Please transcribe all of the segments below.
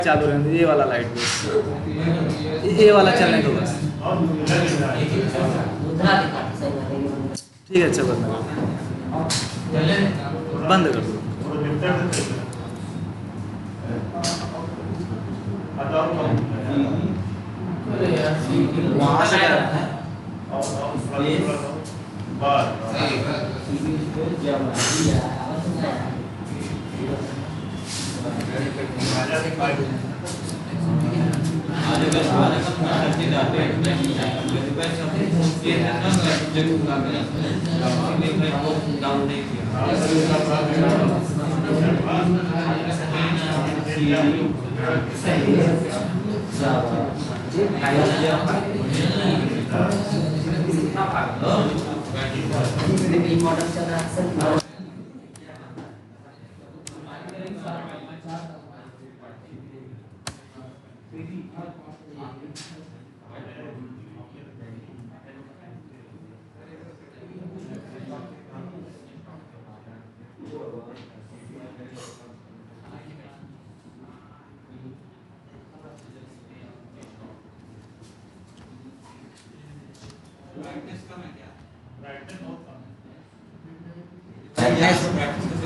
चालू रहने दो, ये वाला लाइट बस, ये वाला चलने दो बस। ठीक है, अच्छा बंद बंद कर दो। वहाँ से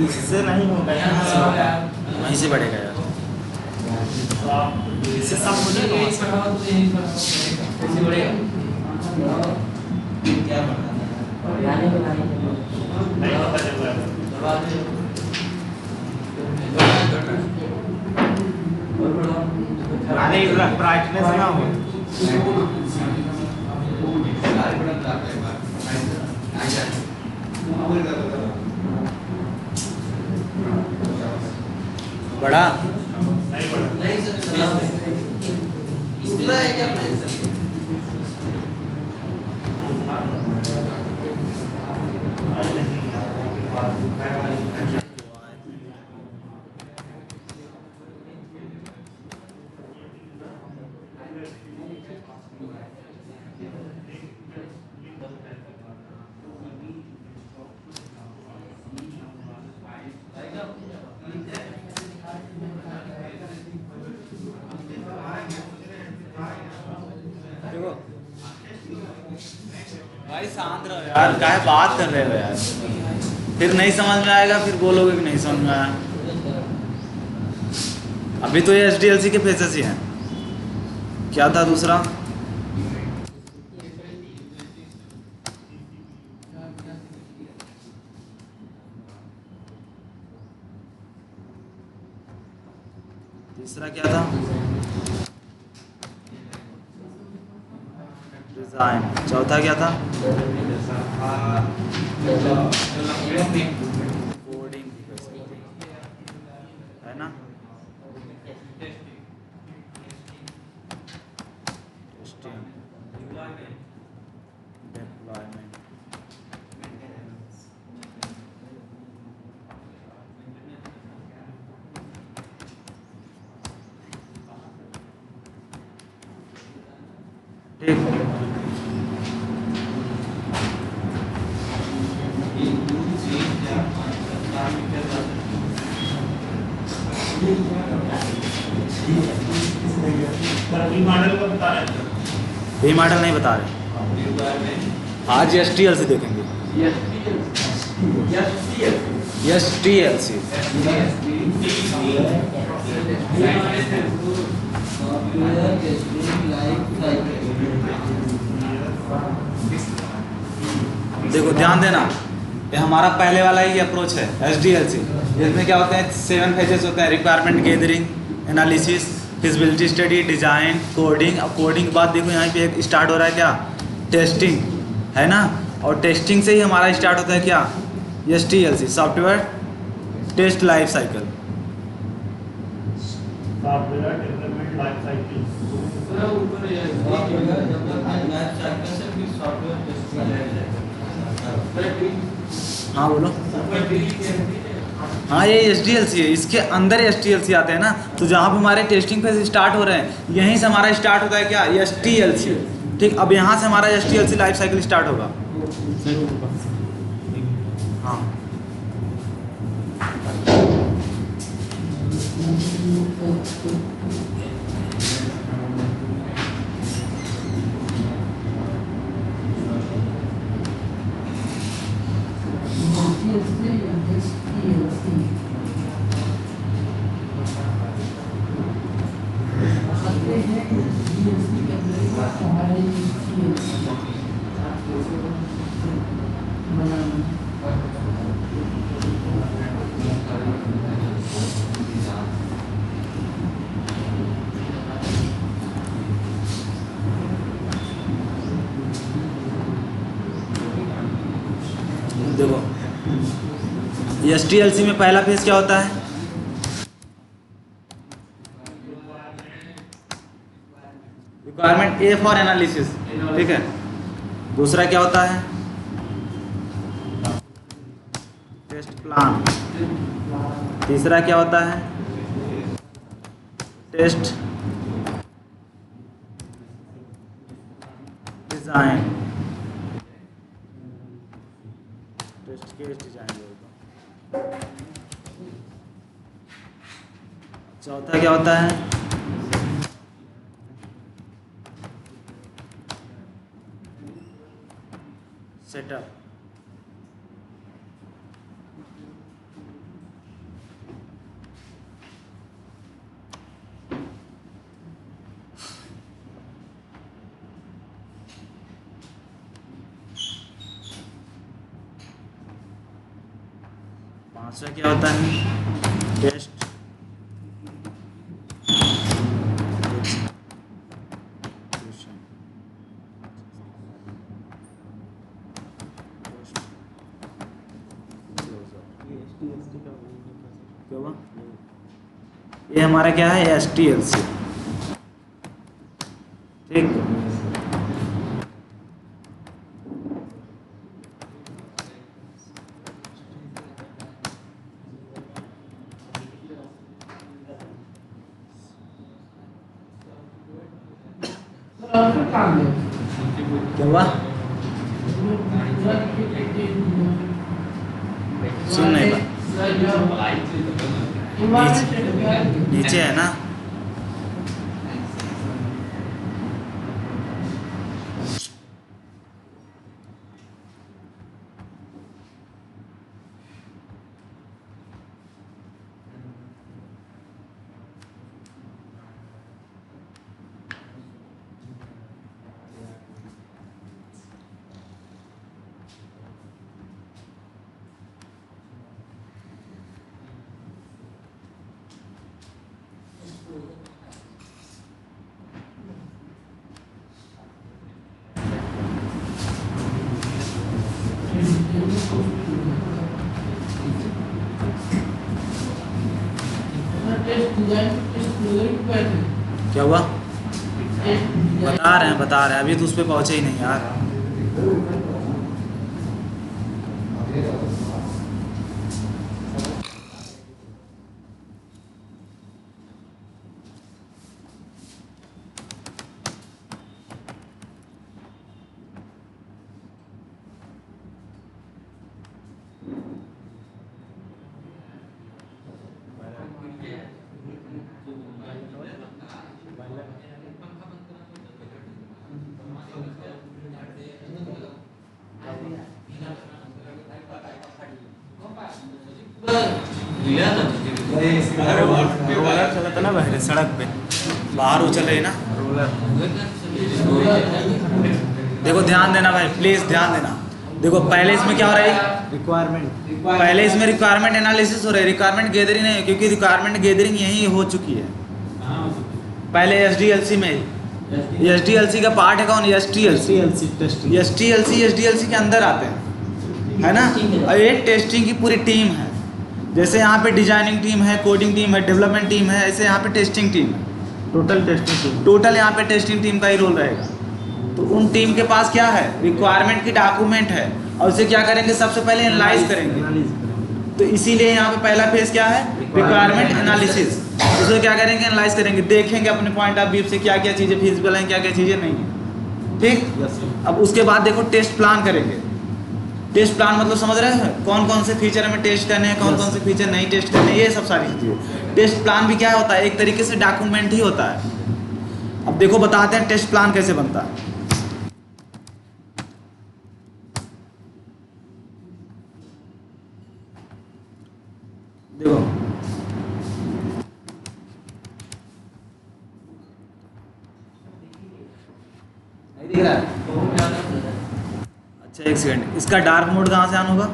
इससे नहीं होगा, यहाँ से होगा, वहीं से बढ़ेगा यार, इससे सब हो जाएगा। ब्राइटनेस ना हो, बड़ा भाई शांत रहो यार, काहे बात कर रहे हो यार, फिर नहीं समझ में आएगा, फिर बोलोगे कि नहीं समझ में आया। अभी तो ये HDLC के फेसेस ही हैं, क्या था दूसरा? तीसरा क्या था? डिजाइन। चौथा क्या था? कोडिंग है ना, डिप्लॉयमेंट। ठीक, वी मॉडल नहीं बता रहे, आज STLC देखेंगे। STLC देखो ध्यान देना, ये हमारा पहले वाला ही अप्रोच है SDLC। इसमें क्या होते हैं, 7 फेजेस होते हैं, requirement gathering, analysis, feasibility study, design, coding. अब कोडिंग के बाद देखो यहाँ पे एक स्टार्ट हो रहा है क्या, टेस्टिंग, है ना, और टेस्टिंग से ही हमारा स्टार्ट होता है क्या, STLC, software test life cycle. हाँ बोलो। हाँ ये SDLC है, इसके अंदर STLC आते हैं ना, तो जहाँ पे हमारे टेस्टिंग फेज स्टार्ट हो रहे हैं यहीं से हमारा स्टार्ट होता है क्या, STLC। ठीक, अब यहाँ से हमारा STLC लाइफ साइकिल स्टार्ट होगा। हाँ देखो STLC में पहला फेज क्या होता है? रिक्वायरमेंट ए फॉर एनालिसिस, ठीक है। दूसरा क्या होता है? Test plan. तीसरा क्या होता है? Test design, test case design. चौथा क्या होता है? सेटअप। पांचवा क्या होता है? टेस्ट क्या हुआ? ये हमारा क्या है? STLC, ठीक। क्या हुआ? सुन नहीं पा, नीचे है ना? क्या हुआ? बता रहे हैं, अभी तो उस पर पहुंचे ही नहीं यार। रोलर चला था ना बहरे सड़क पे, बाहर वो चल रही ना रोलर। देखो ध्यान देना भाई, प्लीज ध्यान देना। देखो पहले इसमें क्या हो रहा है? रिक्वायरमेंट। पहले इसमें रिक्वायरमेंट एनालिसिस हो रहा है, रिक्वायरमेंट गैदरिंग नहीं है, क्योंकि रिक्वायरमेंट गैदरिंग यही हो चुकी है पहले SDLC में। SDLC का पार्ट है कौन? STLC। SDLC के अंदर आते हैं, है ना? और ये टेस्टिंग की पूरी टीम है। जैसे यहाँ पे डिजाइनिंग टीम है, कोडिंग टीम है, डेवलपमेंट टीम है, ऐसे यहाँ पे टेस्टिंग टीम है। टोटल यहाँ पे टेस्टिंग टीम का ही रोल रहेगा। तो उन टीम के पास क्या है? रिक्वायरमेंट की डॉक्यूमेंट है, और उसे क्या करेंगे? सबसे पहले एनालाइज करेंगे। तो इसीलिए यहाँ पे पहला फेज क्या है? Requirement analysis. उसे क्या करेंगे? एनालाइज करेंगे, देखेंगे अपने पॉइंट ऑफ व्यू से क्या क्या चीज़ें फिजिबल हैं, क्या क्या चीज़ें नहीं हैं, ठीक। अब उसके बाद देखो टेस्ट प्लान करेंगे। टेस्ट प्लान मतलब समझ रहे हैं? कौन कौन से फीचर हमें टेस्ट करने हैं, कौन कौन से फीचर नहीं टेस्ट करने हैं, ये सब सारी चीज़ें। टेस्ट प्लान भी क्या होता है? एक तरीके से डॉक्यूमेंट ही होता है। अब देखो बताते हैं टेस्ट प्लान कैसे बनता है। देखो नहीं दिख रहा है? अच्छा एक सेकंड, इसका डार्क मोड कहाँ से ऑन होगा?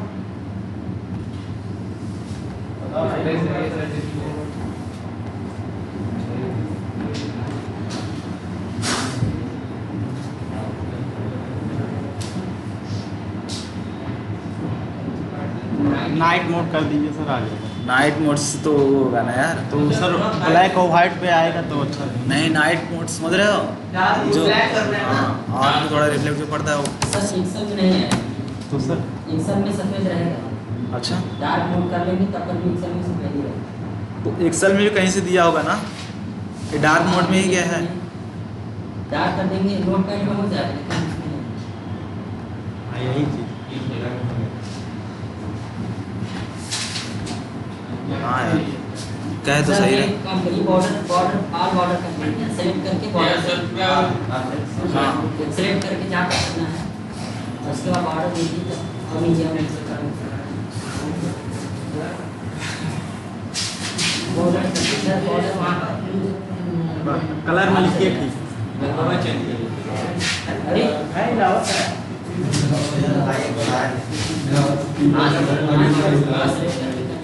नाइट मोड कर दीजिए सर, आ जाएगा। नाइट मोड्स तो होगा ना यार। तो सर ब्लैक और वाइट पे आएगा तो अच्छा है। नहीं, नाइट मोड समझ रहे हो जो, हाँ आँख में थोड़ा रिफ्लेक्ट जो पड़ता है वो। सर एक्सेल में नहीं है, तो सर एक्सेल में सफेद रहेगा। अच्छा, डार्क मोड कर लेंगे तब पर भी एक्सेल में सफेद ही रहेगा। तो एक्सेल में भी कहीं से दिया होगा ना, ये डार्क मोड में ही क्या है? डार्क कर देंगे, नोट पैड में हो जाएगा लेकिन इसमें नहीं। हाँ यही चीज़। हाँ यार, कहे तो सही है। काम करिए, बॉर्डर ऑल बॉर्डर कर दीजिए, सेलेक्ट करके बॉर्डर सेलेक्ट करके जहाँ तक करना है उसके बाद बॉर्डर दीजिए और नीचे हम बॉर्डर वहाँ कलर में लिखिए ठीक। अरे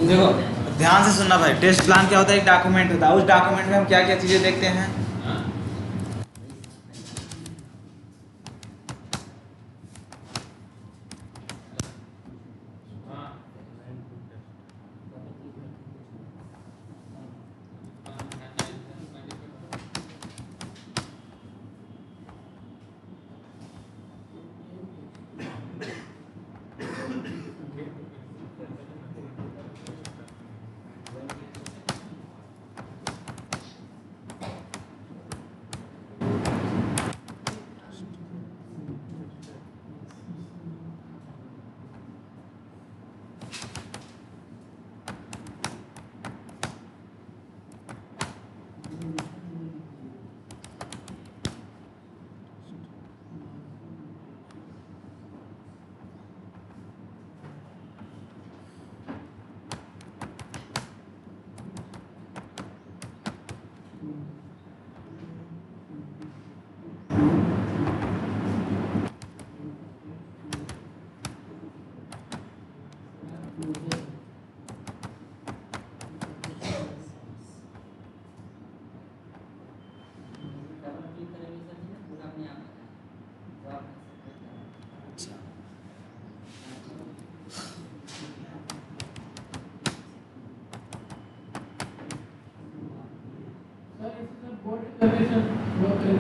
देखो ध्यान से सुनना भाई, टेस्ट प्लान क्या होता है? एक डॉक्यूमेंट होता है, उस डॉक्यूमेंट में हम क्या क्या चीज़ें देखते हैं?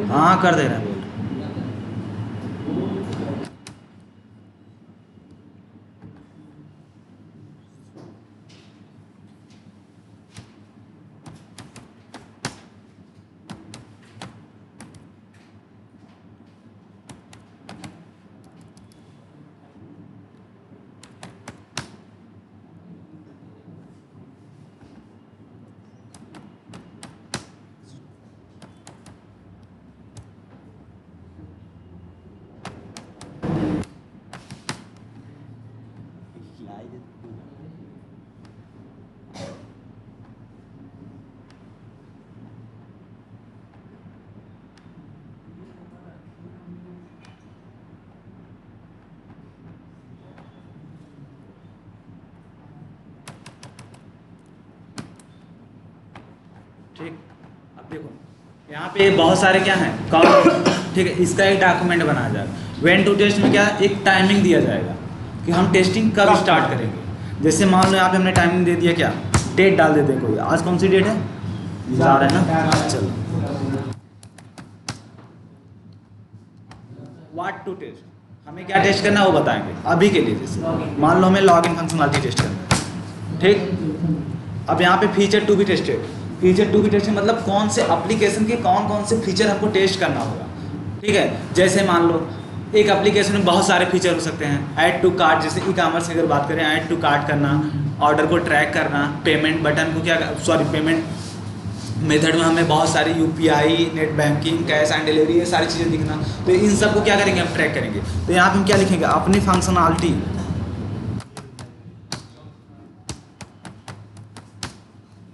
हाँ कर दे रहे हैं। ठीक, अब देखो यहाँ पे बहुत सारे क्या हैं कॉलम, ठीक है। इसका एक डॉक्यूमेंट बनाया जाएगा। वेन टू टेस्ट में क्या एक टाइमिंग दिया जाएगा कि हम टेस्टिंग कब स्टार्ट करेंगे। जैसे मान लो यहाँ पे हमने टाइमिंग दे दिया, क्या डेट डाल देते हैं कोई, आज कौन सी डेट है? 4 है ना। चलो व्हाट टू टेस्ट, हमें क्या टेस्ट करना है वो बताएंगे अभी के लिए। जैसे मान लो हमें लॉगिन फंक्शनलिटी टेस्ट करना है, ठीक। अब यहाँ पे feature to be tested, feature to be tested मतलब कौन से एप्लीकेशन के कौन से फीचर हमको टेस्ट करना होगा, ठीक है। जैसे मान लो एक एप्लीकेशन में बहुत सारे फीचर हो सकते हैं। ऐड टू कार्ट, जैसे ई कॉमर्स की अगर बात करें, ऐड टू कार्ट करना, ऑर्डर को ट्रैक करना, पेमेंट बटन को क्या, सॉरी पेमेंट मेथड में हमें बहुत सारी UPI, net banking, cash on delivery, ये सारी चीज़ें दिखना। तो इन सब को क्या करेंगे हम, ट्रैक करेंगे। तो यहाँ पे हम क्या लिखेंगे, अपनी फंक्शनलिटी,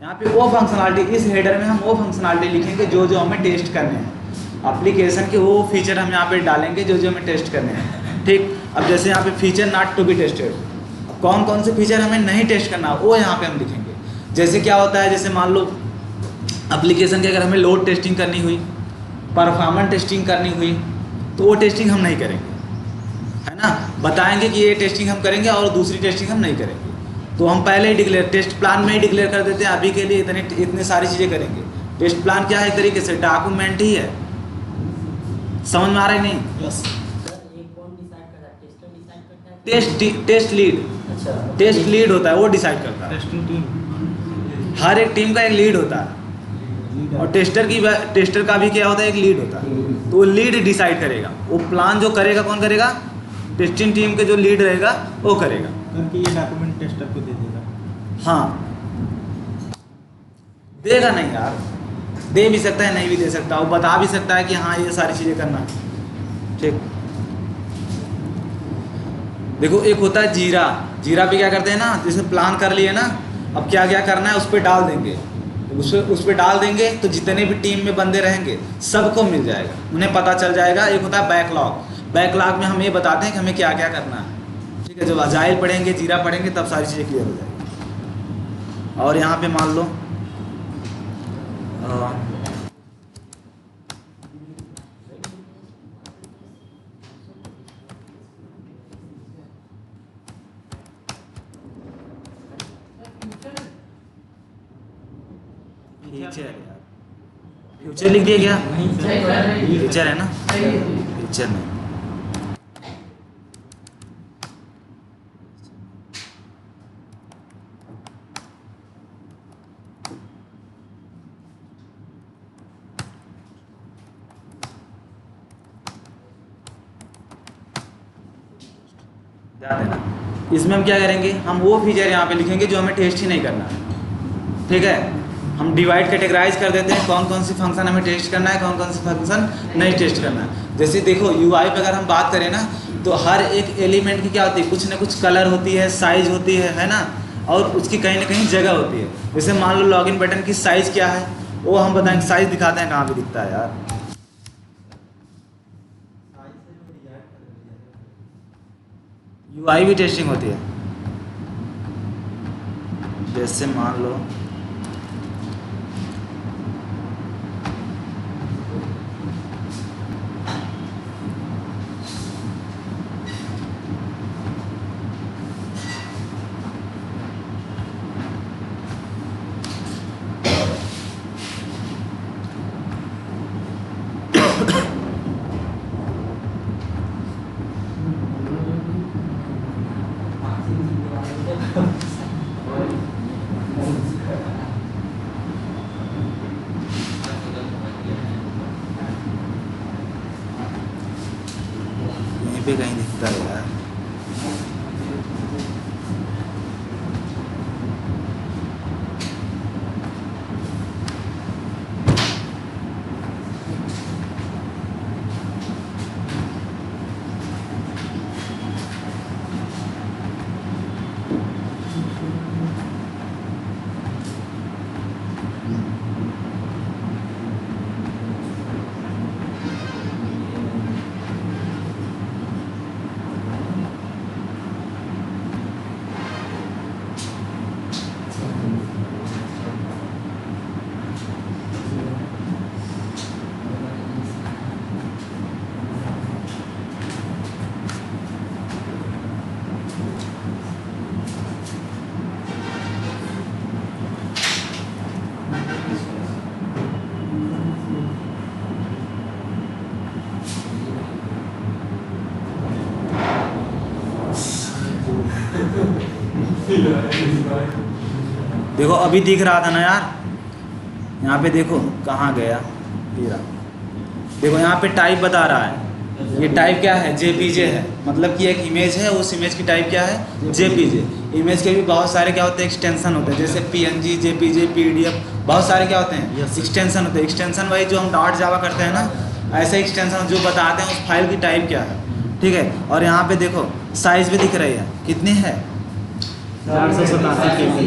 यहाँ पे वो फंक्शनलिटी, इस हेडर में हम वो फंक्शनलिटी लिखेंगे जो जो हमें टेस्ट करने हैं। एप्लीकेशन के वो फीचर हम यहाँ पे डालेंगे जो जो हमें टेस्ट करने हैं, ठीक। अब जैसे यहाँ पे feature not to be tested, कौन कौन से फीचर हमें नहीं टेस्ट करना वो यहाँ पे हम लिखेंगे। जैसे क्या होता है, जैसे मान लो एप्लीकेशन की अगर हमें लोड टेस्टिंग करनी हुई, परफॉर्मेंस टेस्टिंग करनी हुई, तो वो टेस्टिंग हम नहीं करेंगे, है ना। बताएंगे कि ये टेस्टिंग हम करेंगे और दूसरी टेस्टिंग हम नहीं करेंगे। तो हम पहले ही डिक्लेयर टेस्ट प्लान में ही डिक्लेयर कर देते हैं अभी के लिए इतने सारी चीज़ें करेंगे। टेस्ट प्लान क्या है, एक तरीके से डॉक्यूमेंट ही है। समझ में आ रहा है नहीं? यस। सर ये कौन डिसाइड करता है? टेस्टर डिसाइड करता है? टेस्ट लीड, अच्छा, टेस्ट लीड होता है, वो डिसाइड करता है। Testing team. हर एक टीम का एक लीड होता है, और टेस्टर का भी क्या होता है, एक लीड होता है। तो वो लीड डिसाइड करेगा, वो प्लान जो करेगा कौन करेगा, टेस्टिंग टीम के जो लीड रहेगा वो करेगा। करके ये डॉक्यूमेंट टेस्टर को दे देगा। हाँ, देगा नहीं यार, दे भी सकता है नहीं भी दे सकता, वो बता भी सकता है कि हाँ ये सारी चीज़ें करना है, ठीक। देखो एक होता है जीरा, जीरा पे क्या करते हैं ना, जैसे प्लान कर लिए ना, अब क्या क्या करना है उस पर डाल देंगे, उस पर डाल देंगे तो जितने भी टीम में बंदे रहेंगे सबको मिल जाएगा, उन्हें पता चल जाएगा। एक होता है बैकलॉग, बैकलॉग में हम ये बताते हैं कि हमें क्या क्या करना है, ठीक है। जब अजाइल पढ़ेंगे, जीरा पढ़ेंगे, तब सारी चीज़ें क्लियर हो जाएगी। और यहाँ पे मान लो फ्यूचर लिख दिया क्या? फ्यूचर है ना, फ्यूचर नहीं। ध्यान देना, इसमें हम क्या करेंगे, हम वो फीचर यहाँ पे लिखेंगे जो हमें टेस्ट ही नहीं करना है, ठीक है। हम डिवाइड कैटेगराइज कर देते हैं कौन कौन सी फंक्शन हमें टेस्ट करना है, कौन कौन सी फंक्शन नहीं टेस्ट करना है। जैसे देखो यूआई पे अगर हम बात करें ना, तो हर एक एलिमेंट की क्या होती है, कुछ ना कुछ कलर होती है, साइज होती है ना, और उसकी कहीं ना कहीं जगह होती है। जैसे मान लो लॉगिन बटन की साइज़ क्या है, वो हम बताएंगे, साइज़ दिखाते हैं कहाँ पे दिखता है यार। यूआई भी टेस्टिंग होती है, जैसे मान लो यहीं पे कहीं दिखता है यार। देखो अभी दिख रहा था ना यार, यहाँ पे देखो कहाँ गया हीरा। देखो यहाँ पे टाइप बता रहा है, ये टाइप क्या है, जेपीजे है, मतलब कि एक इमेज है, उस इमेज की टाइप क्या है, जेपीजे। इमेज के भी बहुत सारे क्या होते हैं, एक्सटेंशन होते हैं, जैसे पीएनजी, जेपीजे, पीडीएफ, बहुत सारे क्या होते हैं, एक्सटेंशन होते हैं। एक्सटेंशन वाइज जो हम डॉट जावा करते हैं ना, ऐसे एक्सटेंशन जो बताते हैं उस फाइल की टाइप क्या है, ठीक है। और यहाँ पे देखो साइज भी दिख रही है, कितनी है, 487 KB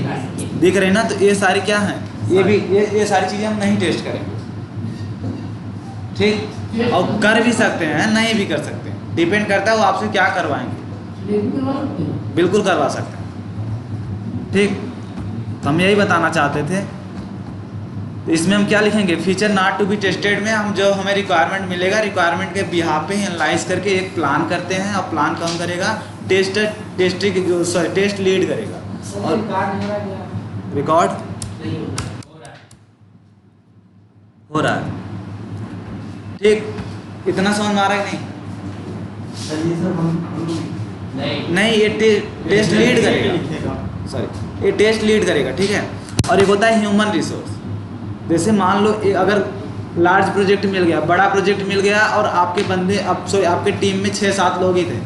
दिख रही है ना। तो ये सारी क्या हैं, ये भी ये सारी चीज़ें हम नहीं टेस्ट करेंगे, ठीक, और कर भी सकते हैं, नहीं भी कर सकते हैं, डिपेंड करता है वो आपसे क्या करवाएंगे। बिल्कुल करवा सकते हैं। ठीक, तो हम यही बताना चाहते थे। तो इसमें हम क्या लिखेंगे, feature not to be tested में हम जो हमें रिक्वायरमेंट मिलेगा, रिक्वायरमेंट के बिहाफ पे ही एनालाइज करके एक प्लान करते हैं, और प्लान कौन करेगा, टेस्ट लीड करेगा। और रिकॉर्ड हो रहा है। ठीक, इतना समझ में आ रहा है कि नहीं, ये टेस्ट लीड करेगा, सॉरी ये टेस्ट लीड करेगा। ठीक है, और एक होता है ह्यूमन रिसोर्स। जैसे मान लो अगर लार्ज प्रोजेक्ट मिल गया, बड़ा प्रोजेक्ट मिल गया, और आपके बंदे आपके टीम में 6-7 लोग ही थे,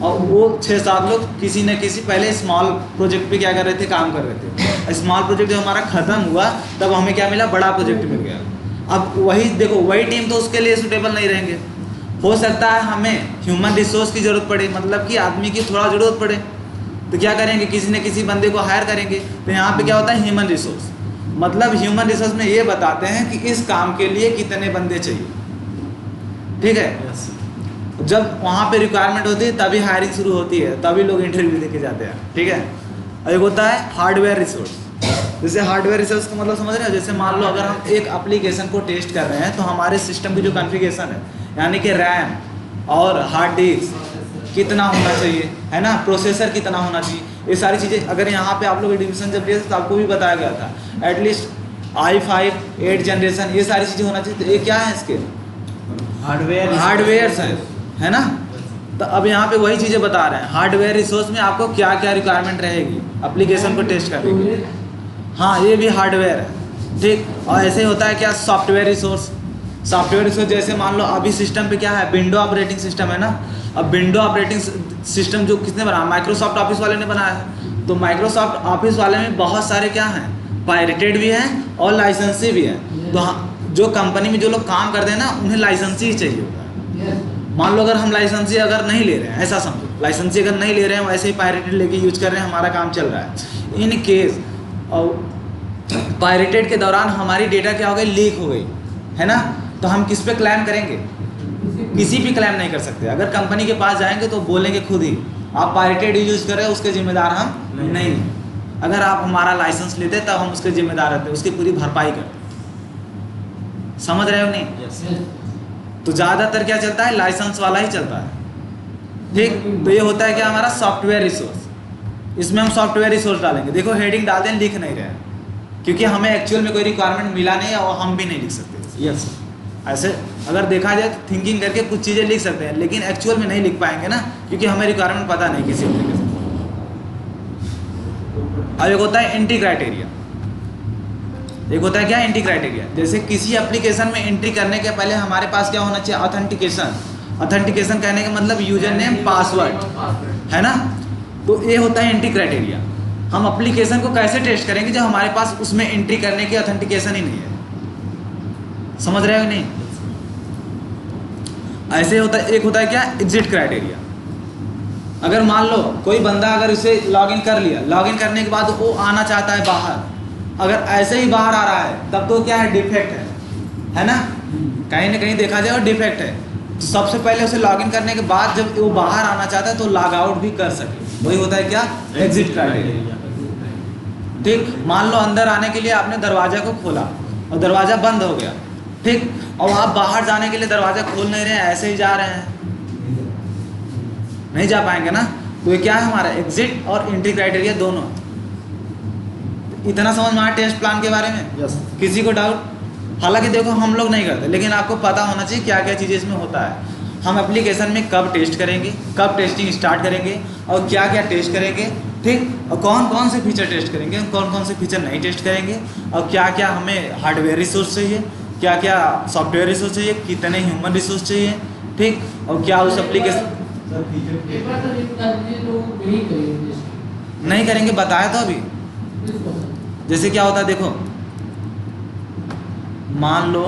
और वो 6-7 लोग किसी न किसी पहले स्मॉल प्रोजेक्ट पे क्या कर रहे थे, काम कर रहे थे। स्मॉल प्रोजेक्ट जब हमारा ख़त्म हुआ तब हमें क्या मिला, बड़ा प्रोजेक्ट मिल गया। अब वही देखो, वही टीम तो उसके लिए सूटेबल नहीं रहेंगे। हो सकता है हमें ह्यूमन रिसोर्स की ज़रूरत पड़े, मतलब कि आदमी की थोड़ा ज़रूरत पड़े, तो क्या करेंगे, किसी न किसी बंदे को हायर करेंगे। तो यहाँ पे क्या होता है, ह्यूमन रिसोर्स, मतलब ह्यूमन रिसोर्स में ये बताते हैं कि इस काम के लिए कितने बंदे चाहिए। ठीक है, जब वहाँ पे रिक्वायरमेंट होती है तभी हायरिंग शुरू होती है, तभी लोग इंटरव्यू देके जाते हैं। ठीक है, और एक होता है हार्डवेयर रिसोर्स। जैसे हार्डवेयर रिसोर्स का मतलब समझ रहे हो, जैसे मान लो अगर हम एक एप्लीकेशन को टेस्ट कर रहे हैं, तो हमारे सिस्टम की जो कॉन्फ़िगरेशन है, यानी कि रैम और हार्ड डिस्क कितना होना चाहिए, है ना, प्रोसेसर कितना होना चाहिए, ये सारी चीज़ें अगर यहाँ पे आप लोग एडमिशन जब लिए तो आपको भी बताया गया था, एटलीस्ट i5 8 जनरेशन, ये सारी चीज़ें होना चाहिए। तो ये क्या है, इसके हार्डवेयर है ना। तो अब यहाँ पे वही चीज़ें बता रहे हैं, हार्डवेयर रिसोर्स में आपको क्या क्या रिक्वायरमेंट रहेगी एप्लीकेशन को टेस्ट करने के लिए। हाँ, ये भी हार्डवेयर है। ठीक, और ऐसे ही होता है क्या, सॉफ्टवेयर रिसोर्स। सॉफ्टवेयर रिसोर्स जैसे मान लो अभी सिस्टम पे क्या है, विंडो ऑपरेटिंग सिस्टम है ना। अब विंडो ऑपरेटिंग सिस्टम जो किसने बनाया, माइक्रोसॉफ्ट ऑफिस वाले ने बनाया है। तो माइक्रोसॉफ्ट ऑफिस वाले में बहुत सारे क्या हैं, पायरेटेड भी हैं और लाइसेंसी भी है। तो जो कंपनी में जो लोग काम करते हैं ना, उन्हें लाइसेंसी ही चाहिए होता है। मान लो अगर हम लाइसेंसी अगर नहीं ले रहे हैं, ऐसा समझो, लाइसेंसी अगर नहीं ले रहे हैं, वैसे ही पायरेटेड लेके यूज कर रहे हैं, हमारा काम चल रहा है। इन केस और पायरेटेड के दौरान हमारी डेटा क्या हो गई, लीक हो गई, है ना। तो हम किस पे क्लेम करेंगे, किसी भी क्लेम नहीं कर सकते। अगर कंपनी के पास जाएंगे तो बोलेंगे खुद ही, आप पायरेटेड यूज कर रहे हो, उसके जिम्मेदार हम नहीं। अगर आप हमारा लाइसेंस लेते तब हम उसके जिम्मेदार रहते, उसकी पूरी भरपाई करते। समझ रहे हो नहीं? तो ज़्यादातर क्या चलता है, लाइसेंस वाला ही चलता है। ठीक, तो ये होता है क्या, हमारा सॉफ्टवेयर रिसोर्स। इसमें हम सॉफ्टवेयर रिसोर्स डालेंगे। देखो हेडिंग डाल दें, लिख नहीं रहे हैं, क्योंकि हमें एक्चुअल में कोई रिक्वायरमेंट मिला नहीं है और हम भी नहीं लिख सकते। यस, ऐसे अगर देखा जाए तो थिंकिंग करके कुछ चीज़ें लिख सकते हैं, लेकिन एक्चुअल में नहीं लिख पाएंगे ना, क्योंकि हमें रिक्वायरमेंट पता नहीं किसी एप्लीकेशन। अब एक होता है एंट्री क्राइटेरिया। एक होता है क्या, एंट्री क्राइटेरिया। जैसे किसी एप्लीकेशन में एंट्री करने के पहले हमारे पास क्या होना चाहिए, ऑथेंटिकेशन। ऑथेंटिकेशन कहने का मतलब यूजर नेम पासवर्ड, है ना। तो ये होता है एंट्री क्राइटेरिया। हम एप्लीकेशन को कैसे टेस्ट करेंगे जब हमारे पास उसमें एंट्री करने की ऑथेंटिकेशन ही नहीं है। समझ रहे हो नहीं? ऐसे होता है। एक होता है क्या, एग्जिट क्राइटेरिया। अगर मान लो कोई बंदा अगर इसे लॉगिन कर लिया, लॉगिन करने के बाद वो आना चाहता है बाहर, अगर ऐसे ही बाहर आ रहा है तब तो क्या है, डिफेक्ट है ना। कहीं ना कहीं देखा जाए और डिफेक्ट है। तो सबसे पहले उसे लॉगिन करने के बाद जब वो बाहर आना चाहता है तो लॉग आउट भी कर सके, वही होता है क्या, एग्जिट क्राइटेरिया। ठीक, मान लो अंदर आने के लिए आपने दरवाजा को खोला और दरवाजा बंद हो गया, ठीक, और आप बाहर जाने के लिए दरवाजा खोल नहीं रहे हैं, ऐसे ही जा रहे हैं, नहीं जा पाएंगे ना। तो ये क्या है, हमारा एग्जिट और एंट्री क्राइटेरिया दोनों। इतना समझ में आया टेस्ट प्लान के बारे में? यस। किसी को डाउट? हालांकि देखो हम लोग नहीं करते, लेकिन आपको पता होना चाहिए क्या क्या चीज़ें इसमें होता है। हम एप्लीकेशन में कब टेस्ट करेंगे, कब टेस्टिंग स्टार्ट करेंगे और क्या क्या टेस्ट करेंगे, ठीक, और कौन कौन से फीचर टेस्ट करेंगे, कौन कौन से फीचर नहीं टेस्ट करेंगे, और क्या क्या हमें हार्डवेयर रिसोर्स चाहिए, क्या क्या सॉफ्टवेयर रिसोर्स चाहिए, कितने ह्यूमन रिसोर्स चाहिए, ठीक, और क्या उस एप्लीकेशन नहीं करेंगे, बताया तो अभी। जैसे क्या होता है देखो, मान लो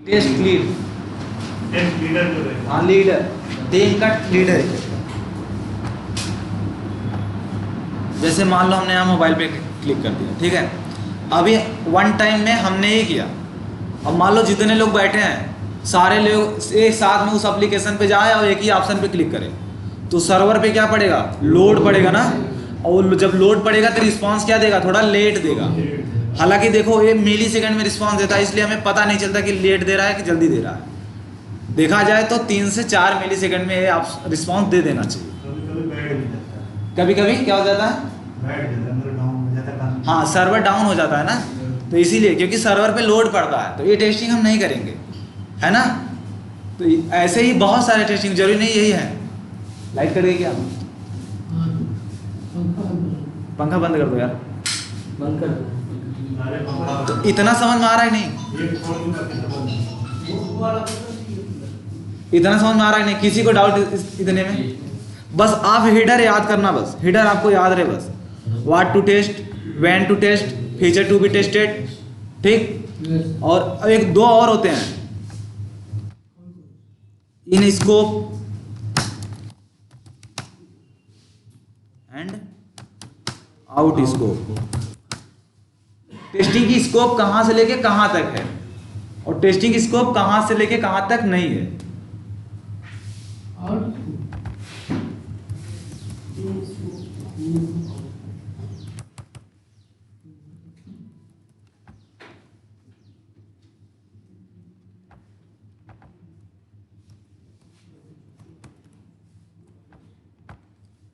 टेस्ट लीड, टेस्ट लीडर जो है, हाँ लीडर, टीम का लीडर। जैसे मान लो हमने यहाँ मोबाइल पे क्लिक कर दिया, ठीक है, अभी वन टाइम में हमने ही किया। अब मान लो जितने लोग बैठे हैं सारे लोग एक साथ में उस एप्लीकेशन पे जाए और एक ही ऑप्शन पे क्लिक करें, तो सर्वर पे क्या पड़ेगा, लोड पड़ेगा ना, और जब लोड पड़ेगा तो रिस्पांस क्या देगा, थोड़ा लेट देगा। हालांकि देखो ये मिली सेकंड में रिस्पांस देता है, इसलिए हमें पता नहीं चलता कि लेट दे रहा है कि जल्दी दे रहा है। देखा जाए तो 3 से 4 मिली सेकंड में ये आप रिस्पांस दे देना चाहिए। कभी कभी क्या हो जाता है, हाँ सर्वर डाउन हो जाता है ना, तो इसीलिए क्योंकि सर्वर पे लोड पड़ता है, तो ये टेस्टिंग हम नहीं करेंगे, है ना। तो ऐसे ही बहुत सारे टेस्टिंग, जरूरी नहीं यही है। लाइट कर गई क्या, पंखा बंद कर दो यार, बंद कर दो। तो इतना समझ में आ रहा है नहीं, इतना समझ में आ रहा है नहीं, किसी को डाउट इतने में? बस आप हिडर याद करना, बस हिडर आपको याद रहे बस, what to test, when to test, feature to be tested, ठीक। और एक दो और होते हैं, in scope and out scope. Testing की स्कोप कहां से लेके कहां तक है, और टेस्टिंग की स्कोप कहां से लेके कहां तक नहीं है।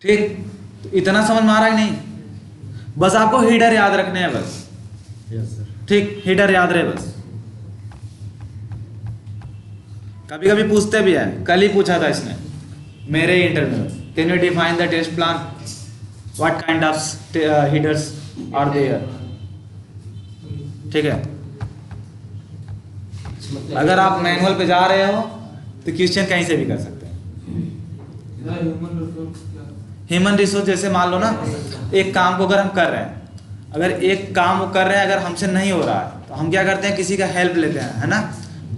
ठीक, तो इतना समझ में आ रहा है नहीं, बस आपको हीडर याद रखने हैं बस। ठीक, हीडर याद रहे बस। कभी कभी पूछते भी है, कल ही पूछा था इसने मेरे interview, can you define the test plan, what kind of headers are there. ठीक है, अगर आप मैनुअल पे जा रहे हो तो क्वेश्चन कहीं से भी कर सकते हैं। ह्यूमन रिसोर्स, जैसे मान लो ना एक काम को अगर हम कर रहे हैं, अगर एक काम वो कर रहे हैं, अगर हमसे नहीं हो रहा है तो हम क्या करते हैं, किसी का हेल्प लेते हैं, है ना,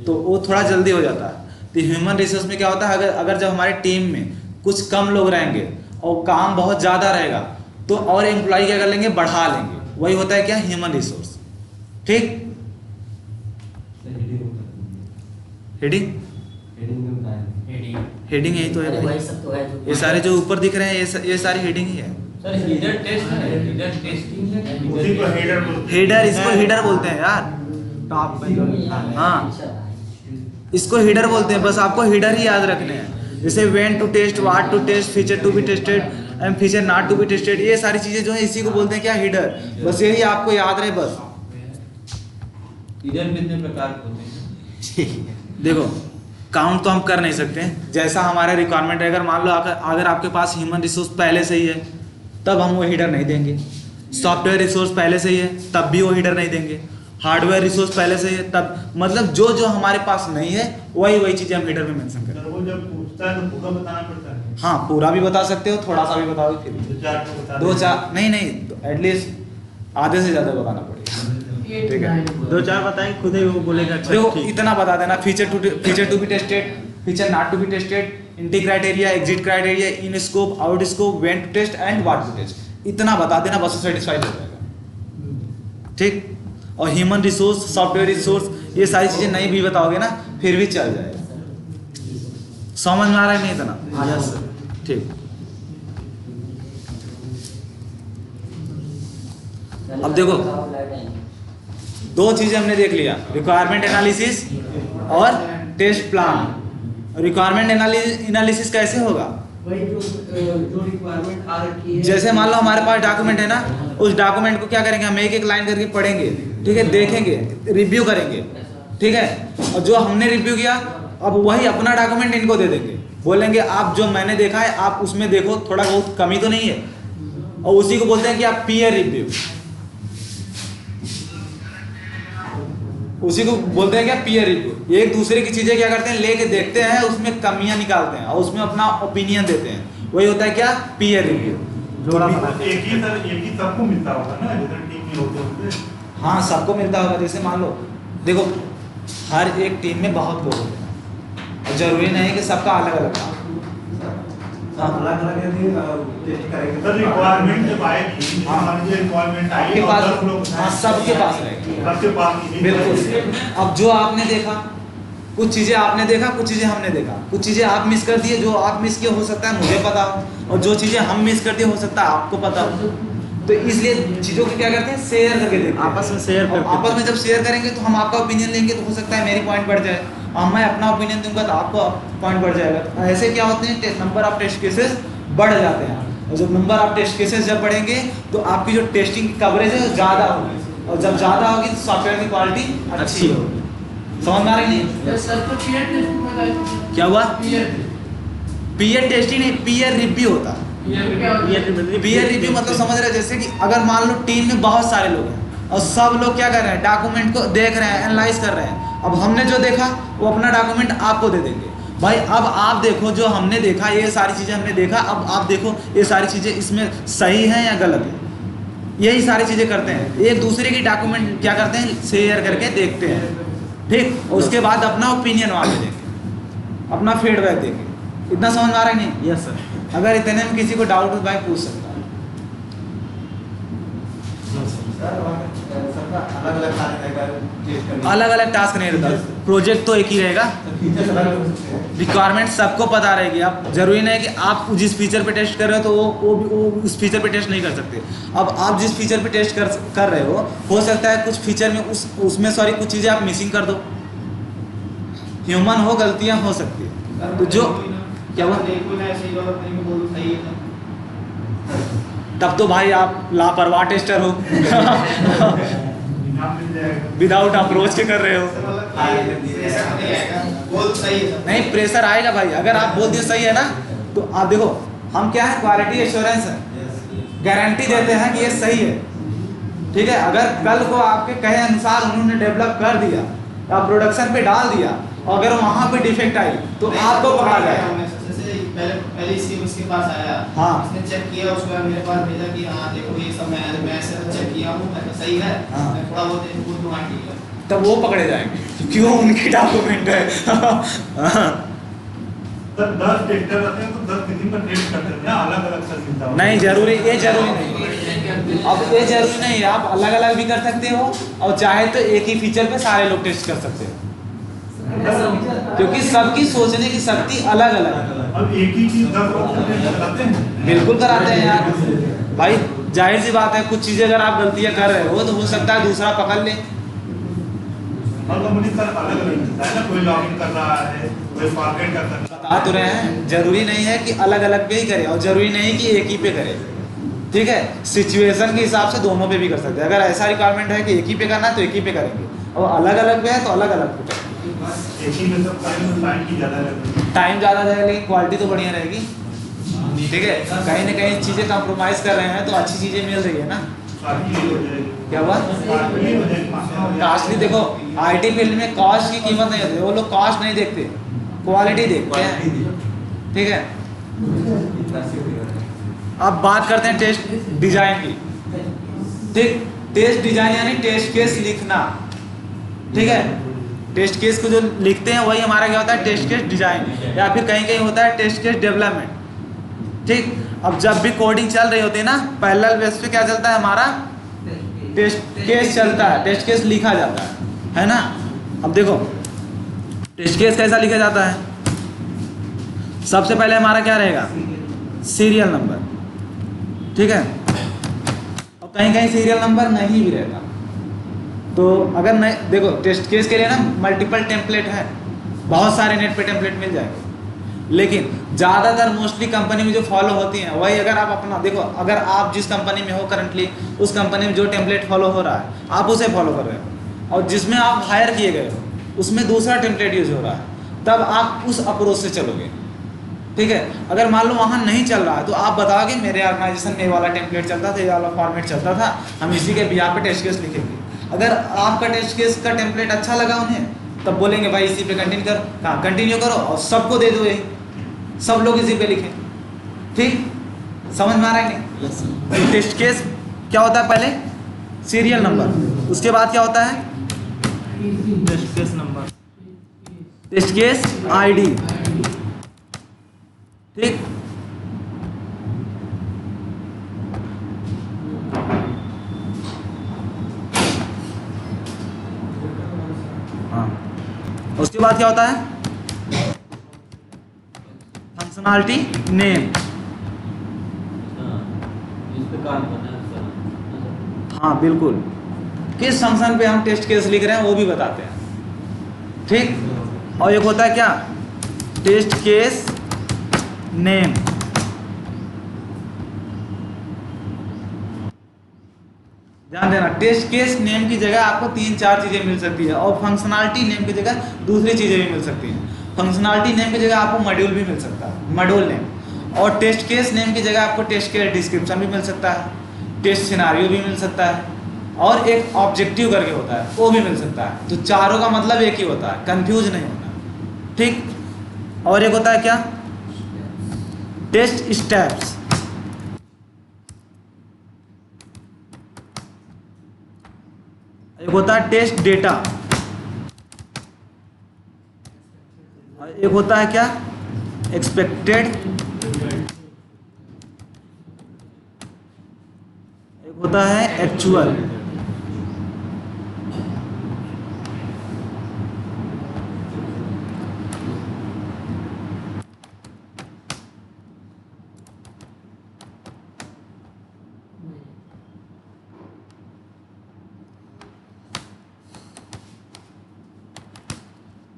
तो वो थोड़ा जल्दी हो जाता है। तो ह्यूमन रिसोर्स में क्या होता है, अगर जब हमारे टीम में कुछ कम लोग रहेंगे और काम बहुत ज़्यादा रहेगा, तो और एम्प्लॉय क्या कर लेंगे, बढ़ा लेंगे, वही होता है क्या, ह्यूमन रिसोर्स। ठीक, हेडिंग, हेडिंग यही तो है भाई, वही सब तो है जो ये सारे जो ऊपर दिख रहे हैं ये सारी हेडिंग ही है। सर हीडर टेस्ट है, हीडर टेस्टिंग है, उसी को हेडर बोलते हैं। हेडर, इसको हेडर बोलते हैं यार, टॉप पे जो लिखा है। हाँ इसको हेडर बोलते हैं, बस आपको हेडर ही याद रखने हैं। जैसे when to test, what to test, feature to be tested and feature not to be tested, ये सारी चीजें जो है इसी को बोलते हैं क्या, हेडर। बस यही आपको याद रहे बस। हीडर कितने प्रकार के होते हैं? देखो काउंट तो हम कर नहीं सकते, जैसा हमारा रिक्वायरमेंट है। अगर मान लो अगर आपके पास ह्यूमन रिसोर्स पहले से ही है तब हम वो हीडर नहीं देंगे, सॉफ्टवेयर रिसोर्स पहले से ही है तब भी वो हीडर नहीं देंगे, हार्डवेयर रिसोर्स पहले से ही है तब, मतलब जो जो हमारे पास नहीं है वही चीज़ें हम हीडर में मेंशन करें। वो जब पूछता है तो पूरा बताना पड़ता है। हाँ पूरा भी बता सकते हो, थोड़ा सा भी बताओ, फिर दो चार को बता दो चार नहीं तो एटलीस्ट आधे से ज़्यादा बताना पड़ेगा। ठीक है, दो चार बताएं, खुद ही वो बोलेगा अच्छा देखो ठीक। इतना बता देना, feature to be tested, feature not to be tested, entry criteria, exit criteria, in scope, out scope, when to test and what to test, इतना बता देना बस सेटिस्फाइड हो जाएगा। ठीक, और ह्यूमन रिसोर्स, सॉफ्टवेयर रिसोर्स, ये सारी चीज़ें नहीं भी बताओगे ना फिर भी चल जाएगा। समझ में आ रहा है नहीं इतना? हाँ सर। ठीक, अब देखो दो चीज़ें हमने देख लिया, रिक्वायरमेंट एनालिसिस और टेस्ट प्लान। रिक्वायरमेंट एनालिसिस कैसे होगा, वही जो रिक्वायरमेंट आ रखी है, जैसे मान लो हमारे पास डॉक्यूमेंट है ना, उस डॉक्यूमेंट को क्या करेंगे, हम एक एक लाइन करके पढ़ेंगे, ठीक है, देखेंगे, रिव्यू करेंगे, ठीक है, और जो हमने रिव्यू किया अब वही अपना डॉक्यूमेंट इनको दे देंगे, बोलेंगे आप जो मैंने देखा है आप उसमें देखो, थोड़ा बहुत कमी तो नहीं है, और उसी को बोलते हैं कि आप पीयर रिव्यू, उसी को बोलते हैं क्या, पीयर रिव्यू। एक दूसरे की चीजें क्या करते हैं, लेके देखते हैं, उसमें कमियां निकालते हैं और उसमें अपना ओपिनियन देते हैं, वही होता है क्या, पीयर रिव्यू। जोड़ा तो बना एक ही सबको मिलता होगा ना, जैसे टीम में होते होंगे। हाँ सबको मिलता होगा, जैसे मान लो देखो हर एक टीम में बहुत लोग होते हैं और जरूरी नहीं कि सबका अलग अलग काम, अलग अलग टेस्ट करेंगे सर रिक्वायरमेंट जब आएगी, हाँ। मान लीजिए रिक्वायरमेंट आई आपके और पास 10 लोग हाँ सबके पास रहेगी सबके पास नहीं। बिल्कुल। अब जो आपने देखा, कुछ चीज़ें आपने देखा, कुछ चीज़ें हमने देखा, कुछ चीज़ें आप मिस कर दिए, जो आप मिस किए हो सकता है मुझे पता हो, और जो चीज़ें हम मिस कर दिए हो सकता है आपको पता हो। तो इसलिए चीज़ों को क्या करते हैं, शेयर करके देखते हैं। आपस में शेयर और करके आपस में जब शेयर करेंगे तो हम आपका ओपिनियन लेंगे, तो हो सकता है मेरी पॉइंट बढ़ जाए, और मैं अपना ओपिनियन दूंगा तो आपको पॉइंट बढ़ जाएगा। तो ऐसे क्या होते हैं, नंबर ऑफ टेस्ट केसेस बढ़ जाते हैं। और जब नंबर ऑफ टेस्ट केसेस जब बढ़ेंगे तो आपकी जो टेस्टिंग की कवरेज है वो ज़्यादा होगी, और जब ज़्यादा होगी तो सॉफ्टवेयर की क्वालिटी अच्छी होगी। समझ में आ रही नहीं? सर तो पीयर टेस्ट बताइए। क्या हुआ? पीयर पीयर टेस्टिंग नहीं, पीयर रिव्यू होता है। पीयर रिव्यू मतलब समझ रहे हैं, जैसे कि अगर मान लो टीम में बहुत सारे लोग हैं और सब लोग क्या कर रहे हैं, डॉक्यूमेंट को देख रहे हैं, एनालाइज कर रहे हैं। अब हमने जो देखा वो अपना डॉक्यूमेंट आपको दे देंगे। भाई अब आप देखो, जो हमने देखा, ये सारी चीज़ें हमने देखा, अब आप देखो ये सारी चीज़ें इसमें सही हैं या गलत है। यही सारी चीज़ें करते हैं, एक दूसरे की डॉक्यूमेंट क्या करते हैं, शेयर करके देखते हैं, ठीक। और उसके बाद अपना ओपिनियन वहाँ पे देंगे, अपना फीडबैक देंगे। इतना समझ में आ रहा है नहीं? Yes sir. अगर इतने में किसी को डाउट हो तो भाई पूछ सकता है। अलग अलग टास्क नहीं रहता, प्रोजेक्ट तो एक ही रहेगा, रिक्वायरमेंट सबको पता रहेगी। अब जरूरी नहीं है कि आप जिस फीचर पे टेस्ट कर रहे हो तो वो उस फीचर पे टेस्ट नहीं कर सकते। अब आप जिस फीचर पे टेस्ट कर रहे हो सकता है कुछ फीचर में उसमें कुछ चीज़ें आप मिसिंग कर दो। ह्यूमन हो, गलतियाँ हो सकती है। तो जो क्या हुआ, तब तो भाई आप लापरवाह टेस्टर हो। इनाम मिल जाएगा। विदाउट अप्रोच के कर रहे हो। नहीं, प्रेशर आएगा भाई। अगर आप बोल दिए सही है ना, तो आप देखो हम क्या है, क्वालिटी एश्योरेंस है, गारंटी देते हैं कि ये सही है, ठीक है। अगर कल को आपके कहे अनुसार उन्होंने डेवलप कर दिया या प्रोडक्शन पे डाल दिया, अगर वहाँ पे डिफेक्ट आई तो आपको पकड़ा जाएगा। पहले इसी उसके पास आया, हाँ। उसने चेक किया, उसके बाद मेरे पास भेजा कि हाँ देखो ये सब मैं ऐसे चेक किया हूँ, सही है, हाँ। मैं थोड़ा बहुत इनपुट दूंगा, ठीक है। तब वो पकड़े जाएंगे क्यों, उनकी डॉक्यूमेंट है। सर 10 टेस्टर रहते हैं तो 10 किसी पर टेस्ट करते हैं ना, अलग अलग सर मिलता है। नहीं जरूरी, ये जरूरी नहीं है। अब ये जरूरी नहीं है, आप अलग अलग भी कर सकते हो, और चाहे तो एक ही फीचर पे सारे लोग टेस्ट कर सकते हो, क्योंकि सबकी सोचने की शक्ति अलग अलग है। अब एक ही चीज 10 लोग टेस्ट कराते हैं। बिल्कुल कराते हैं यार भाई, जाहिर सी बात है। कुछ चीज़ें अगर आप गलतियां कर रहे हो तो हो सकता है दूसरा पकड़ ले। और कंपनी सर अलग अलग मिलता है ना, कोई लॉगिन कर रहा है, कोई फॉरगेट कर रहा है। बता तो रहे हैं, जरूरी नहीं है कि अलग अलग पे ही करे, और जरूरी नहीं कि एक ही पे करे, ठीक है। सिचुएशन के हिसाब से दोनों पे भी कर सकते हैं। अगर ऐसा रिक्वायरमेंट है कि एक ही पे करना है तो एक ही पे करेंगे, और अलग अलग पे है तो अलग अलग पे करेंगे। एक ही में सब करेंगे तो टाइम की ज़्यादा लगेगी। टाइम ज़्यादा जाएगा लेकिन क्वालिटी तो बढ़िया रहेगी, ठीक है। कहीं ना कहीं चीज़ें कॉम्प्रोमाइज़ कर रहे हैं तो अच्छी चीज़ें मिल रही है ना। कास्टली हो जाएगी। क्या हुआ? कास्टली हो जाएगी। कास्टली देखो, आईटी फील्ड में कॉस्ट की कीमत नहीं होती, वो लोग कॉस्ट नहीं देखते, क्वालिटी देखते हैं, ठीक है। अब बात करते हैं टेस्ट डिजाइन की, ठीक। टेस्ट डिजाइन यानी टेस्ट केस लिखना, ठीक है। टेस्ट केस को जो लिखते हैं वही हमारा क्या होता है, टेस्ट केस डिजाइन, या फिर कहीं कहीं होता है टेस्ट केस डेवलपमेंट, ठीक। अब जब भी कोडिंग चल रही होती है ना, पैरेलल बेस पे क्या चलता है हमारा, टेस्ट केस चलता है, टेस्ट केस लिखा जाता है ना। अब देखो टेस्ट केस कैसा लिखा जाता है, सबसे पहले हमारा क्या रहेगा, सीरियल नंबर, ठीक है। और कहीं कहीं सीरियल नंबर नहीं भी रहता, तो अगर नहीं, देखो टेस्ट केस के लिए ना मल्टीपल टेम्पलेट है, बहुत सारे नेट पे टेम्पलेट मिल जाएंगे, लेकिन ज़्यादातर मोस्टली कंपनी में जो फॉलो होती हैं वही, अगर आप अपना देखो, अगर आप जिस कंपनी में हो करंटली, उस कंपनी में जो टेम्पलेट फॉलो हो रहा है आप उसे फॉलो कर रहे हो, और जिसमें आप हायर किए गए हो उसमें दूसरा टेम्पलेट यूज हो रहा है, तब आप उस अप्रोच से चलोगे, ठीक है। अगर मान लो वहाँ नहीं चल रहा है तो आप बताओगे मेरे ऑर्गेनाइजेशन में ये वाला टेम्पलेट चलता था, ये वाला फॉर्मेट चलता था, हम इसी के बिहार पे टेस्ट केस लिखेंगे। अगर आपका टेस्ट केस का टेम्पलेट अच्छा लगा उन्हें, तब बोलेंगे भाई इसी पे कंटिन्यू करो, कहाँ कंटिन्यू करो, और सबको दे दो, यही सब लोग इसी पे लिखें, ठीक। समझ में आ रहा है नहीं? टेस्ट केस क्या होता है, पहले सीरियल नंबर, उसके बाद क्या होता है, test case number, test case ID, ठीक। बाद क्या होता है? Functionality name. इस पे काम करना है सर। हाँ बिल्कुल, किस फंक्शन पे हम टेस्ट केस लिख रहे हैं वो भी बताते हैं, ठीक। और एक होता है क्या? Test case name. ध्यान देना, टेस्ट केस नेम की जगह आपको 3-4 चीजें मिल सकती है, और फंक्शनैलिटी नेम की जगह दूसरी चीजें भी मिल सकती हैं। फंक्शनैलिटी नेम की जगह आपको मॉड्यूल भी मिल सकता है, मॉड्यूल नेम। और टेस्ट केस नेम की जगह आपको टेस्ट केस डिस्क्रिप्शन भी मिल सकता है, टेस्ट सिनारियो भी मिल सकता है, और एक ऑब्जेक्टिव करके होता है वो भी मिल सकता है। तो चारों का मतलब एक ही होता है, कंफ्यूज नहीं होना, ठीक। और एक होता है क्या? Test steps. एक होता है टेस्ट डेटा, और एक होता है क्या? एक्सपेक्टेड। एक होता है एक्चुअल।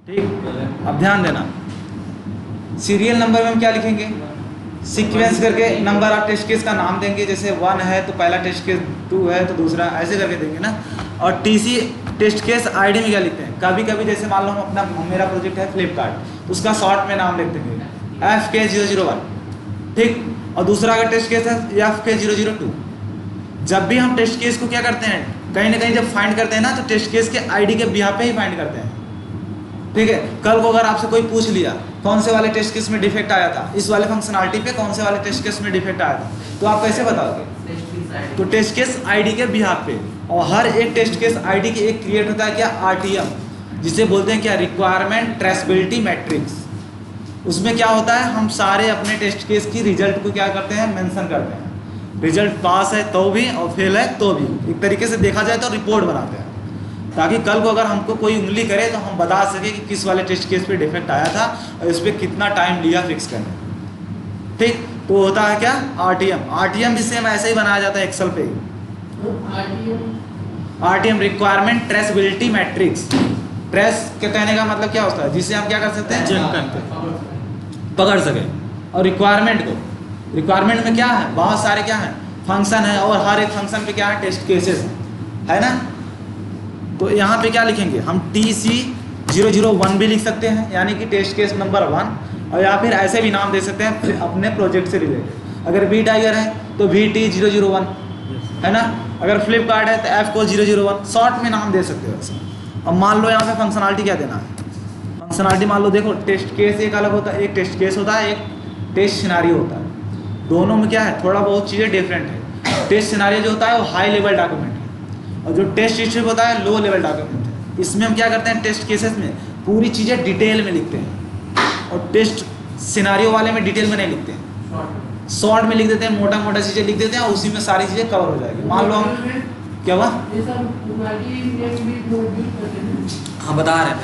ठीक, अब ध्यान देना, सीरियल नंबर में हम क्या लिखेंगे? सीक्वेंस करके नंबर ऑफ टेस्ट केस का नाम देंगे, जैसे 1 है तो पहला टेस्ट केस, 2 है तो दूसरा, ऐसे करके देंगे ना। और टीसी टेस्ट केस आईडी में क्या लिखते हैं? कभी कभी जैसे मान लो हम अपना, मेरा प्रोजेक्ट है फ्लिपकार्ट, तो उसका शॉर्ट में नाम लिख देंगे FK001, ठीक। और दूसरा अगर टेस्ट केस है FK002। जब भी हम टेस्ट केस को क्या करते हैं, कहीं ना कहीं जब फाइंड करते हैं ना, तो टेस्ट केस के आईडी के बिहाफ पे ही फाइंड करते हैं, ठीक है। कल को अगर आपसे कोई पूछ लिया कौन से वाले टेस्ट केस में डिफेक्ट आया था, इस वाले फंक्शनैलिटी पे कौन से वाले टेस्ट केस में डिफेक्ट आया था, तो आप कैसे बताओगे? तो टेस्ट केस आईडी के बिहाफ पे। और हर एक टेस्ट केस आईडी की एक क्रिएट होता है क्या? RTM, जिसे बोलते हैं क्या? Requirement traceability matrix. उसमें क्या होता है, हम सारे अपने टेस्ट केस की रिजल्ट को क्या करते हैं? मेंशन करते हैं। रिजल्ट पास है तो भी और फेल है तो भी, एक तरीके से देखा जाए तो रिपोर्ट बनाते हैं, ताकि कल को अगर हमको कोई उंगली करे तो हम बता सके कि किस वाले टेस्ट केस पे डिफेक्ट आया था और इस पर कितना टाइम लिया फिक्स करने, ठीक। तो होता है क्या? RTM भी सेम ऐसे ही बनाया जाता है एक्सेल पे। RTM requirement traceability matrix. Trace के कहने का मतलब क्या होता है? जिसे हम क्या कर सकते हैं? चेक करके पकड़ सके। और रिक्वायरमेंट में क्या है? बहुत सारे क्या है? फंक्शन है, और हर एक फंक्शन पे क्या है? टेस्ट केसेस है ना। तो यहाँ पे क्या लिखेंगे हम? TC001 भी लिख सकते हैं, यानी कि टेस्ट केस नंबर 1, और या फिर ऐसे भी नाम दे सकते हैं अपने प्रोजेक्ट से रिलेटेड। अगर वी टाइगर है तो VT001 है ना, अगर फ्लिपकार्ट है तो FCO001, शॉर्ट में नाम दे सकते हो ऐसे। अब मान लो यहाँ पे फंक्शनैलिटी क्या देना है? फंक्शनैलिटी मान लो, देखो टेस्ट केस एक अलग होता है, एक टेस्ट केस होता है, एक टेस्ट सिनारियो होता है। दोनों में क्या है? थोड़ा बहुत चीज़ें डिफरेंट है। टेस्ट सिनारियो जो होता है वो हाई लेवल डॉक्यूमेंट है, और जो टेस्ट स्ट्रिप होता है लो लेवल डॉक्यूमेंट है। इसमें हम क्या करते हैं? टेस्ट केसेस में पूरी चीज़ें डिटेल में लिखते हैं, और टेस्ट सिनारियो वाले में डिटेल में नहीं लिखते हैं, शॉर्ट में लिख देते हैं, मोटा मोटा चीज़ें लिख देते हैं, और उसी में सारी चीज़ें कवर हो जाएगी। मान लो हम क्या हुआ? हाँ बता रहे हैं,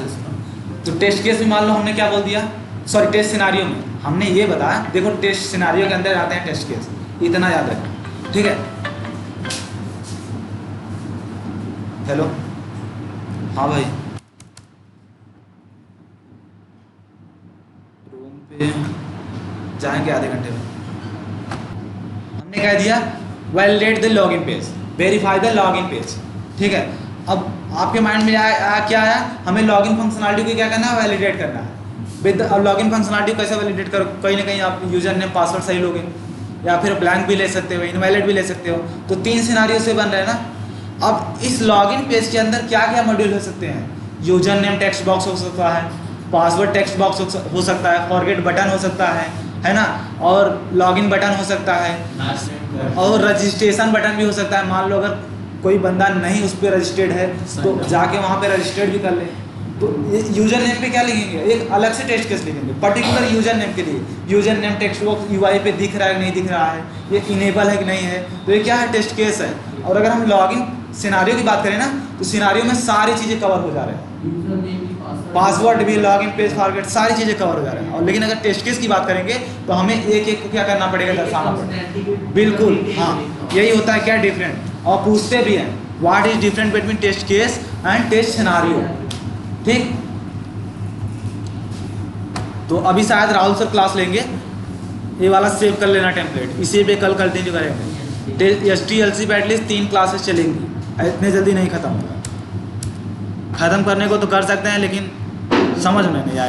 तो टेस्ट केस में मान लो हमने क्या बोल दिया, सॉरी टेस्ट सिनारियो में हमने ये बताया, देखो टेस्ट सिनारियो के अंदर आते हैं टेस्ट केस, इतना याद रखें, ठीक है। हेलो, हाँ भाई, रूम पे जाएंगे आधे घंटे में। हमने कह दिया validate the login page, verify the login page, ठीक है। अब आपके माइंड में क्या आया? हमें लॉगिन फंक्शनैलिटी को क्या करना है? वैलिडेट करना है। अब लॉगिन फंक्शनैलिटी कैसे वैलिडेट करो? कहीं ना कहीं आप यूजर नेम पासवर्ड सही लोगे, या फिर ब्लैंक भी ले सकते हो, इनवैलिड भी ले सकते हो। तो 3 सिनारियो से बन रहे हैं ना। अब इस लॉगिन पेज के अंदर क्या क्या मॉड्यूल हो सकते हैं? यूजर नेम टेक्स्ट बॉक्स हो सकता है, पासवर्ड टेक्स्ट बॉक्स हो सकता है, फॉरगेट बटन हो सकता है ना, और लॉगिन बटन हो सकता है, और रजिस्ट्रेशन बटन भी हो सकता है। मान लो अगर कोई बंदा नहीं उस पर रजिस्टर्ड है तो जाके वहाँ पे रजिस्टर्ड भी कर ले। तो यूजर नेम पे क्या लिखेंगे? एक अलग से टेस्ट केस लिखेंगे पर्टिकुलर यूजर नेम के लिए। User name text box UI पे दिख रहा है कि नहीं दिख रहा है, ये इनेबल है कि नहीं है, तो ये क्या है? टेस्ट केस है। और अगर हम लॉगिन सिनारियो की बात करें ना, तो सिनारियो में सारी चीज़ें कवर हो जा रहे हैं। पासवर्ड भी, लॉगिन पेज फॉरगेट, सारी चीज़ें कवर कर रहे हैं। और लेकिन अगर टेस्ट केस की बात करेंगे तो हमें एक एक को क्या करना पड़ेगा, दर्शाना पड़ेगा। बिल्कुल हाँ, यही होता है क्या डिफरेंट। और पूछते भी हैं what is different between test case and test scenario. ठीक, तो अभी शायद राहुल सर क्लास लेंगे, ये वाला सेव कर लेना टेम्पलेट, इसी पे कल कंटिन्यू करेंगे। STLC पे एटलीस्ट 3 क्लासेस चलेंगी, इतने जल्दी नहीं ख़त्म होगा। ख़त्म करने को तो कर सकते हैं लेकिन समझ में नहीं आएगा।